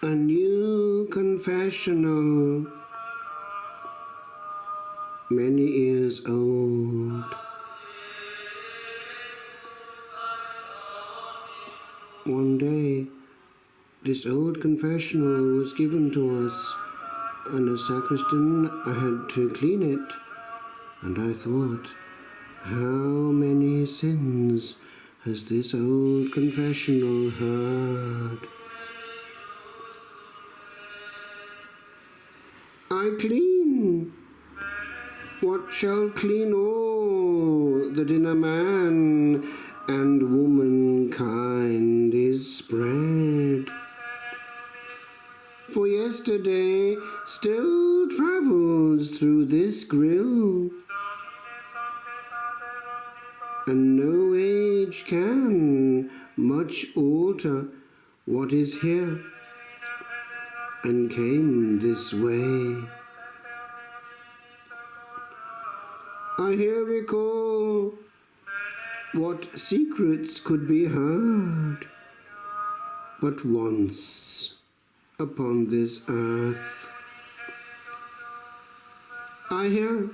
A new confessional, many years old. One day, this old confessional was given to us, and as sacristan I had to clean it, and I thought, how many sins has this old confessional heard? I clean what shall clean all that in a man and womankind is spread. For yesterday still travels through this grill, and no age can much alter what is here and came this way. I here recall what secrets could be heard but once upon this earth. I hear,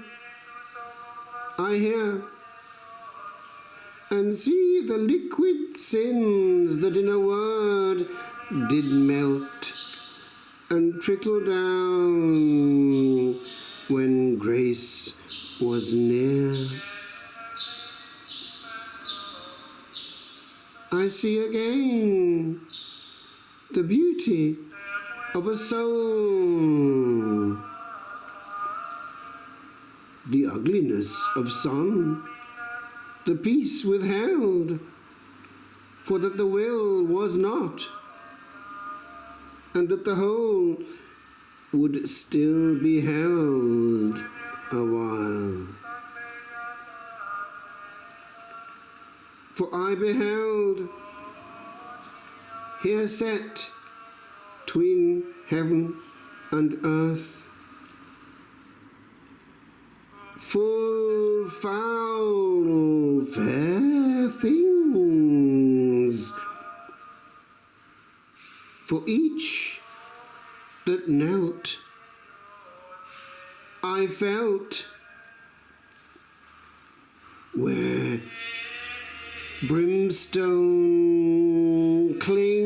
and see the liquid sins that in a word did melt and trickle down when grace was near. I see again the beauty of a soul, the ugliness of sun, the peace withheld, for that the will was not, and that the whole would still be held a while. For I beheld, here set tween heaven and earth, full foul fair things, for each that knelt I felt, where brimstone clings